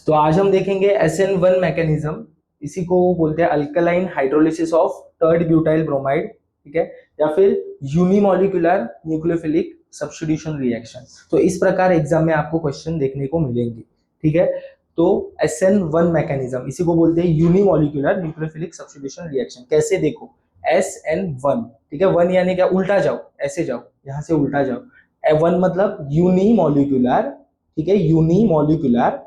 तो आज हम देखेंगे SN1 मैकेनिज्म। इसी को बोलते हैं alkaline hydrolysis of third butyl bromide, ठीक है, या फिर यूनिमोलिकुलर न्यूक्लियोफिलिक सब्स्टिट्यूशन रिएक्शन। तो इस प्रकार एग्जाम में आपको क्वेश्चन देखने को मिलेंगे, ठीक है। तो SN1 मैकेनिज्म इसी को बोलते हैं यूनिमोलिकुलर न्यूक्लियोफिलिक सब्स्टिट्यूशन रिएक्शन। कैसे देखो, SN1, ठीक है, वन यानी क्या, उल्टा जाओ, ऐसे जाओ, यहां से उल्टा जाओ। वन मतलब यूनिमोलिकुलर, ठीक है, यूनिमोलिकुलर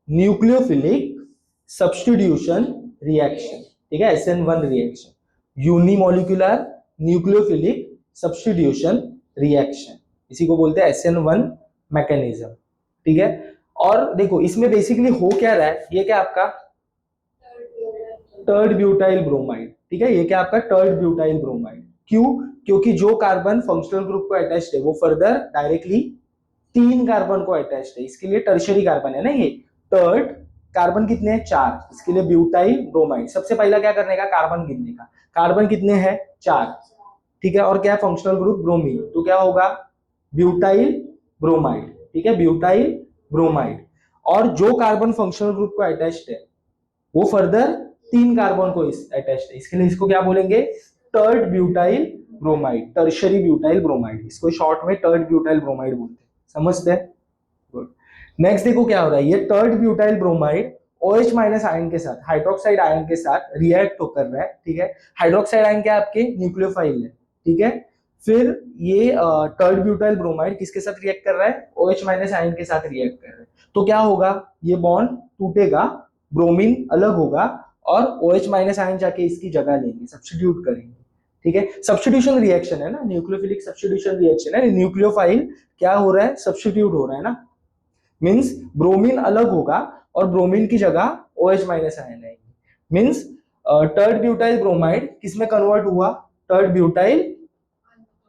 न्यूक्लियोफिलिक सब्स्टिट्यूशन रिएक्शन, ठीक है, SN1 reaction, unimolecular nucleophilic substitution reaction, इसी को बोलते हैं SN1 मैकेनिज्म, ठीक है। और देखो इसमें बेसिकली हो क्या रहा है, ये क्या आपका टर्ड ब्यूटाइल ब्रोमाइड, ठीक है, ये क्या आपका टर्ड ब्यूटाइल ब्रोमाइड। क्यों? क्योंकि जो कार्बन फंक्शनल ग्रुप को अटैच्ड है वो फर्दर डायरेक्टली 3 कार्बन को अटैच्ड है, इसके लिए टर्शियरी कार्बन है ना ये। थर्ड कार्बन कितने हैं? 4, इसके लिए ब्यूटाइल ब्रोमाइड। सबसे पहला क्या करने का, कार्बन गिनने का। कार्बन कितने हैं? 4, ठीक है, और क्या फंक्शनल ग्रुप ब्रोमीन, तो क्या होगा ब्यूटाइल ब्रोमाइड, ठीक है, ब्यूटाइल ब्रोमाइड। और जो कार्बन फंक्शनल ग्रुप को अटैच्ड है वो फर्दर 3 कार्बन को अटैच्ड है, इसके लिए इसको क्या बोलेंगे, टर्ड butyl bromide, tertiary butyl bromide, इसको शॉर्ट में टर्ड ब्यूटाइल ब्रोमाइड बोलते हैं। समझते हैं? गुड। नेक्स्ट देखो क्या हो रहा है, ये टर्ड butyl bromide OH minus ion के साथ, हाइड्रोक्साइड आयन के साथ रिएक्ट होकर रहा है, ठीक है। हाइड्रोक्साइड आयन क्या आपके न्यूक्लियोफाइल है, ठीक है। फिर ये टर्ड ब्यूटाइल ब्रोमाइड किसके साथ रिएक्ट कर रहा है? OH माइनस आयन के साथ रिएक्ट कर रहा है। तो क्या होगा, ये बॉन्ड टूटेगा, ब्रोमीन अलग होगा और OH माइनस आयन जाके इसकी जगह लेंगे, सब्स्टिट्यूट करेंगे, ठीक है। सब्स्टिट्यूशन रिएक्शन है ना, न्यूक्लियोफिलिक सब्स्टिट्यूशन रिएक्शन है, न्यूक्लियोफाइल क्या हो रहा है, सब्स्टिट्यूट हो रहा है ना। मींस ब्रोमीन अलग होगा और ब्रोमीन की जगह OH माइनस आयन आएंगे। मींस टर्ड ब्यूटाइल ब्रोमाइड किसमें कन्वर्ट हुआ? टर्ड ब्यूटाइल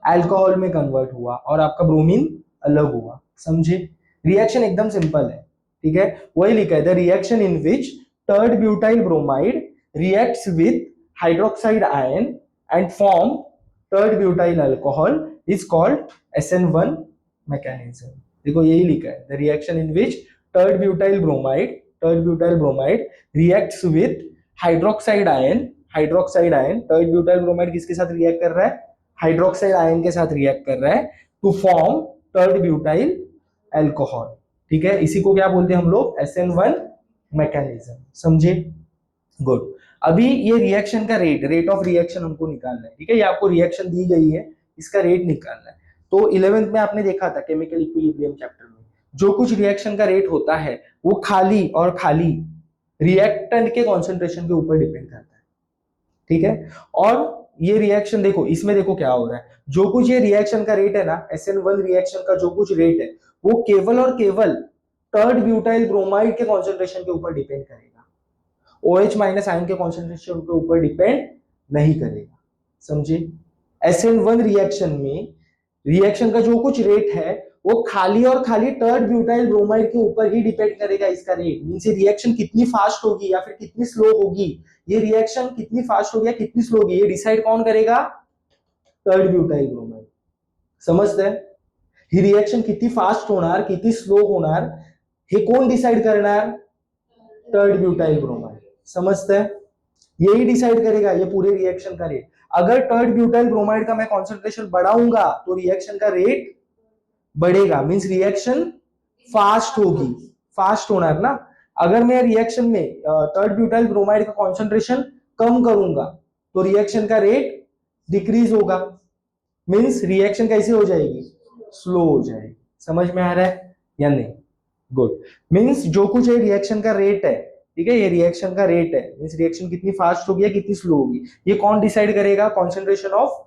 अल्कोहल में कन्वर्ट हुआ और आपका ब्रोमीन अलग हुआ। समझे? रिएक्शन एकदम सिंपल है, ठीक है। वही लिखा है, the reaction in which टर्ड butyl bromide reacts with hydroxide ion and form third butyl alcohol is called SN1 mechanism. देखो यही लिखा है, the reaction in which टर्ड butyl bromide reacts with hydroxide ion, टर्ड butyl bromide किसके साथ react कर रहा है? Hydroxide ion के साथ रिएक्ट कर रहा है to form third butyl alcohol, ठीक है। इसी को क्या बोलते हैं हम लोग? SN1 mechanism. समझे? गुड। अभी ये रिएक्शन का रेट ऑफ रिएक्शन हमको निकालना है, ठीक है। ये आपको रिएक्शन दी गई है, इसका रेट निकालना है। तो 11th में आपने देखा था केमिकल इक्विलिब्रियम चैप्टर में, जो कुछ रिएक्शन का रेट होता है वो खाली और खाली रिएक्टेंट के कॉन्सेंट्रेशन के ऊपर डिपेंड करता है, ठीक है। और ये रिएक्शन देखो, इसमें देखो क्या हो रहा है, जो कुछ ये रिएक्शन का रेट है ना, SN1 रिएक्शन का जो कुछ रेट है वो केवल और केवल थर्ड ब्यूटाइल ब्रोमाइड के कॉन्सेंट्रेशन के ऊपर डिपेंड करेगा, OH माइनस आयन के कॉन्सेंट्रेशन के ऊपर डिपेंड नहीं करेगा। समझे? SN1 रिएक्शन में रिएक्शन का जो कुछ रेट है वो खाली और खाली थर्ड ब्यूटाइल ब्रोमाइड के ऊपर ही डिपेंड करेगा। इसका रेट मींस रिएक्शन कितनी फास्ट होगी या फिर कितनी स्लो होगी, ये रिएक्शन कितनी फास्ट होगी या कितनी स्लो होगी, ये डिसाइड कौन करेगा? Third butyl bromide. समझते हैं? ही रिएक्शन किती फास्ट होणार किती स्लो होणार हे कोण डिसाइड करणार? Third butyl bromide. समझते हैं? यही डिसाइड करेगा ये पूरे रिएक्शन का रेट। अगर थर्ड ब्यूटाइल ब्रोमाइड का मैं कॉन्सेंट्रेशन बढ़ाऊंगा तो रिएक्शन का रेट बढ़ेगा, मींस रिएक्शन फास्ट होगी, फास्ट होणार ना। अगर मैं रिएक्शन में थर्ड ब्यूटाइल ब्रोमाइड का कॉन्सेंट्रेशन कम करूंगा तो रिएक्शन का रेट डिक्रीज होगा, मींस रिएक्शन कैसे हो जाएगी? स्लो हो जाएगी। समझ में आ रहा है या नहीं? गुड। मींस जो कुछ है रिएक्शन का रेट है, ठीक है, ये रिएक्शन का रेट है, मींस रिएक्शन कितनी फास्ट होगी या कितनी स्लो होगी, ये कौन डिसाइड करेगा? Concentration of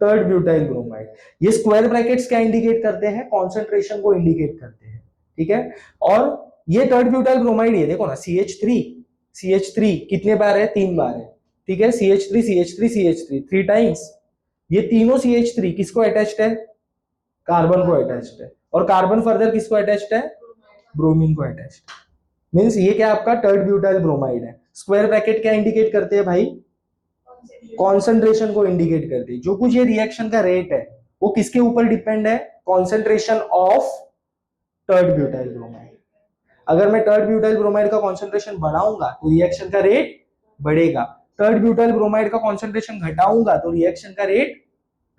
third butyl bromide. ये स्क्वायर ब्रैकेट्स क्या इंडिकेट करते हैं? कॉन्सेंट्रेशन को इंडिकेट करते हैं, ठीक है। और ये थर्ड ब्यूटाइल ब्रोमाइड, ये देखो ना, CH3 कितने बार है? 3 बार है, ठीक है। CH3 3 times. ये तीनों CH3 किसको अटैच्ड है? कार्बन को अटैच्ड है। और कार्बन फर्दर किसको अटैच्ड है? ब्रोमीन को अटैच्ड। मींस ये क्या आपका थर्ड ब्यूटाइल ब्रोमाइड है। स्क्वायर ब्रैकेट क्या इंडिकेट करते हैं भाई? कॉन्सेंट्रेशन को इंडिकेट करते हैं। जो कुछ ये रिएक्शन का रेट है वो किसके ऊपर डिपेंड है? Concentration of third butyl bromide. अगर मैं टर्ड ब्यूटाइल ब्रोमाइड का कॉन्सेंट्रेशन बढ़ाऊंगा तो रिएक्शन का रेट बढ़ेगा, टर्ड ब्यूटाइल ब्रोमाइड का कॉन्सेंट्रेशन घटाऊंगा तो रिएक्शन का रेट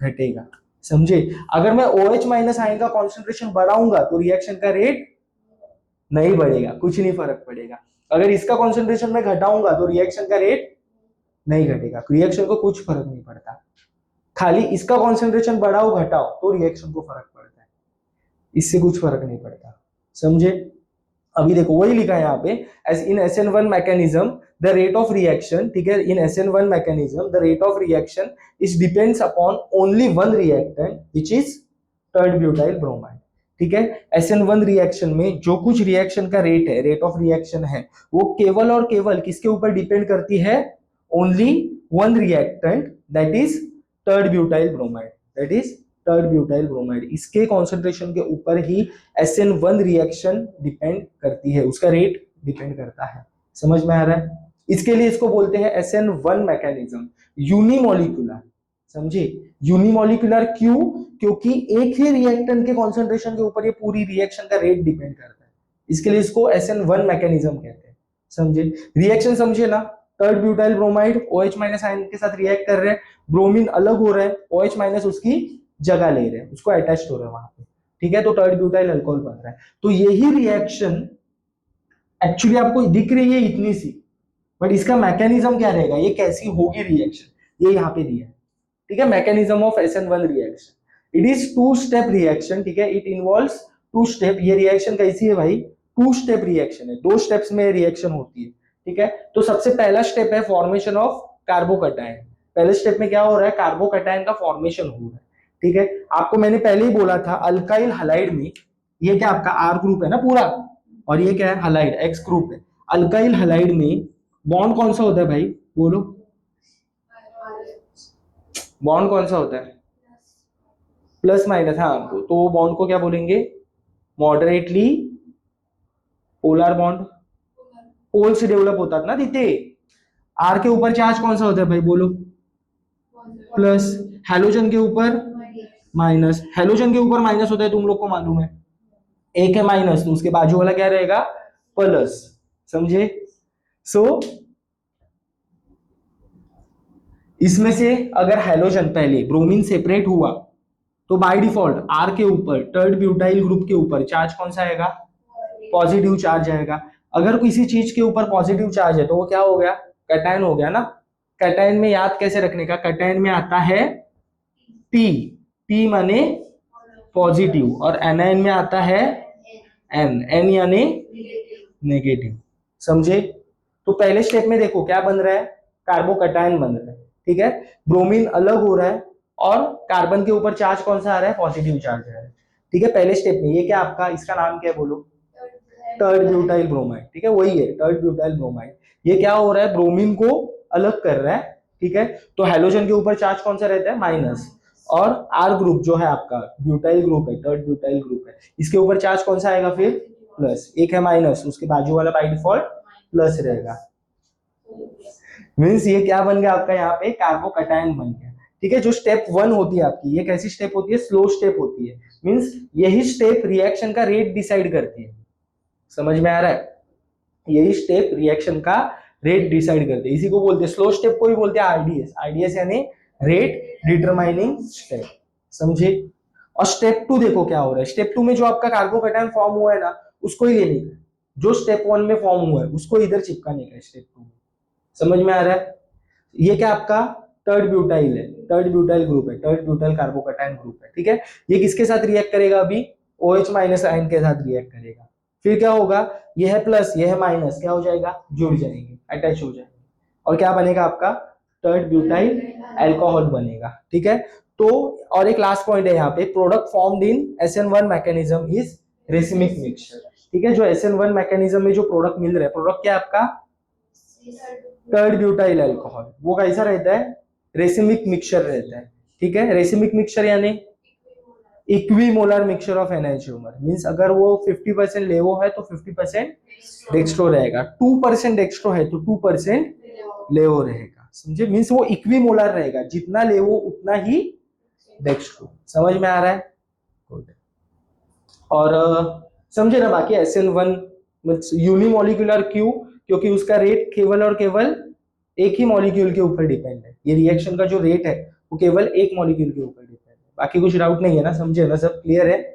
घटेगा। समझे? अगर मैं OH माइनस आयन का कॉन्सेंट्रेशन बढ़ाऊंगा तो रिएक्शन का रेट नहीं बढ़ेगा, कुछ नहीं फर्क पड़ेगा। अगर इसका कॉन्सेंट्रेशन मैं घटाऊंगा तो रिएक्शन का रेट नहीं घटेगा, रिएक्शन को कुछ फर्क नहीं पड़ता। खाली इसका कॉन्सेंट्रेशन बढ़ाओ घटाओ तो रिएक्शन को फर्क पड़ता है, इससे कुछ फर्क नहीं पड़ता। समझे? अभी देखो वही लिखा है यहाँ पे, as in SN1 mechanism the rate of reaction, ठीक है, in SN1 mechanism the rate of reaction is depends upon only one reactant which is tert butyl bromide. ठीक है, SN1 रिएक्शन में जो कुछ रिएक्शन का रेट है, रेट ऑफ रिएक्शन है, वो केवल और केवल किसके ऊपर डिपेंड करती है? Only one reactant, that is tert butyl bromide, that is tert butyl bromide. इसके कॉन्सेंट्रेशन के ऊपर ही SN1 रिएक्शन डिपेंड करती है, उसका रेट डिपेंड करता है। समझ में आ रहा है? इसके लिए इसको बोलते हैं SN1 मैकेनिज्म, यूनिमोलिकुलर। समझे? यूनिमोलिकुलर क्यों? क्योंकि एक ही रिएक्टेंट के कॉन्सेंट्रेशन के ऊपर ये पूरी रिएक्शन का रेट डिपेंड करता है, इसके लिए इसको SN1 मैकेनिज्म कहते हैं। समझे? रिएक्शन समझे ना? टर्ड butyl bromide OH minus ion के साथ रिएक्ट कर रहे हैं, ब्रोमीन अलग हो रहा है, OH माइनस उसकी जगह ले रहे हैं, उसको अटैच हो रहा है वहां पे। ठीक है, तो टर्ड ब्यूटाइल अल्कोहल बन रहा है। तो यही रिएक्शन एक्चुअली आपको दिख रही है इतनी सी, बट इसका मैकेनिज्म क्या रहेगा, ये कैसी होगी रिएक्शन, ये यहाँ पे दिया है। ठीक है, mechanism of SN1 reaction, it is two step reaction. ठीक है, इट इन्वॉल्व्स टू स्टेप। ये रिएक्शन कैसी है भाई? टू स्टेप रिएक्शन है, दो स्टेप्स में रिएक्शन होती है। ठीक है, तो सबसे पहला स्टेप है फॉर्मेशन ऑफ कार्बोकटायन। पहले स्टेप में क्या हो रहा है? कार्बोकटायन का फॉर्मेशन हो रहा है। ठीक है, आपको मैंने पहले ही बोला था अल्काइल हलाइड में, ये क्या आपका R ग्रुप है ना पूरा, और ये क्या है? हलाइड, X ग्रुप है। अल्काइल हलाइड में बॉन्ड कौन सा होता है भाई? बोलो, बॉन्ड कौन सा होता है? Plus minus. हाँ, तो वो बॉन्ड को क्या बोलेंगे? Moderately polar bond. पोल से डेवलप होतात ना तिथे। आर के ऊपर चार्ज कौन सा होता है भाई? बोलो, प्लस। हेलोजन के ऊपर माइनस। हेलोजन के ऊपर माइनस होता है, तुम लोग को मालूम है। एक है माइनस तो उसके बाजू वाला क्या रहेगा? प्लस। समझे? सो इसमें से अगर हेलोजन पहले ब्रोमीन सेपरेट हुआ तो बाय डिफॉल्ट आर के ऊपर, टर्ड ब्यूटाइल ग्रुप के ऊपर चार्ज कौन सा आएगा? पॉजिटिव चार्ज आएगा। अगर किसी चीज के ऊपर पॉजिटिव चार्ज है तो वो क्या हो गया? कैटायन हो गया ना। कैटायन में याद कैसे रखने का? कैटायन में आता है P, P माने पॉजिटिव, और एनायन में आता है N, N यानी नेगेटिव। समझे? तो पहले स्टेप में देखो क्या बन रहा है? कार्बोकटायन बन रहा है। ठीक है, ब्रोमीन अलग हो रहा है और कार्बन के ऊपर चार्ज कौन सा आ रहा है? पॉजिटिव चार्ज आ रहा है। ठीक है, पहले स्टेप में ये क्या आपका, इसका नाम क्या है बोलो? टर्ड ब्यूटाइल ब्रोमाइड। ठीक है, वही है टर्ड ब्यूटाइल ब्रोमाइड। ये क्या हो रहा है? ब्रोमीन को अलग कर रहा है। ठीक है, तो हेलोजन के ऊपर चार्ज कौन सा रहता है? माइनस। और आर ग्रुप जो है आपका ब्यूटाइल ग्रुप है, टर्ड ब्यूटाइल ग्रुप है, इसके ऊपर चार्ज कौन सा आएगा फिर? प्लस। एक है माइनस, उसके बाजू वाला बाय डिफॉल्ट प्लस रहेगा। मीन्स ये क्या बन गया आपका? यहाँ पे कार्बोकटायन बन गया। ठीक है, जो स्टेप 1 होती है आपकी, ये कैसी स्टेप होती है? स्लो स्टेप होती है। मीन्स यही स्टेप रिएक्शन का रेट डिसाइड करती है। समझ में आ रहा है? यही स्टेप रिएक्शन का रेट डिसाइड करते हैं, इसी को बोलते हैं स्लो स्टेप को ही बोलते हैं RDS। RDS यानी रेट डिटरमाइनिंग स्टेप। समझे? और स्टेप 2 देखो क्या हो रहा है। स्टेप 2 में जो आपका कार्बोकटायन फॉर्म हुआ है ना, उसको ही लेने का, जो स्टेप 1 में फॉर्म हुआ है उसको इधर चिपकाने का स्टेप 2 में। समझ में आ रहा है? ये क्या आपका टर्ड ब्यूटाइल है, टर्ड ब्यूटाइल ग्रुप है, टर्ड ब्यूटाइल कार्बोकटायन ग्रुप है। ठीक है, ये किसके साथ रिएक्ट करेगा? अभी OH माइनस आयन के साथ रिएक्ट करेगा। फिर क्या होगा? ये है प्लस, ये है माइनस, क्या हो जाएगा? जुड़ जाएंगे, अटैच हो जाएंगे, और क्या बनेगा आपका? टर्ड ब्यूटाइल अल्कोहल बनेगा। ठीक है, तो और एक लास्ट पॉइंट है यहाँ पे, product formed in SN1 mechanism is racemic mixture. ठीक है, जो SN1 मैकेनिज्म में जो प्रोडक्ट मिल रहा है, प्रोडक्ट क्या आपका? टर्ड ब्यूटाइल अल्कोहल। वो कैसा रहता है? रेसिमिक मिक्सचर रहता है। ठीक है, रेसिमिक मिक्सचर यानी इक्विमोलर मिक्सचर ऑफ एनहाइड्रोमर। मींस अगर वो 50% लेवो है तो 50% डेक्स्ट्रो रहेगा, 2% डेक्स्ट्रो है तो 2% लेवो रहेगा। समझे? मींस वो इक्विमोलर रहेगा, जितना लेवो उतना ही डेक्स्ट्रो। समझ में आ रहा है? और समझे ना? बाकी SN1 यूनिमोलिकुलर क्यों? क्योंकि उसका रेट केवल और केवल एक ही मॉलिक्यूल के ऊपर डिपेंड है। ये रिएक्शन का जो रेट है वो केवल एक मॉलिक्यूल के ऊपर डिपेंड है। बाकी कुछ डाउट नहीं है ना, समझे ना, सब क्लियर है?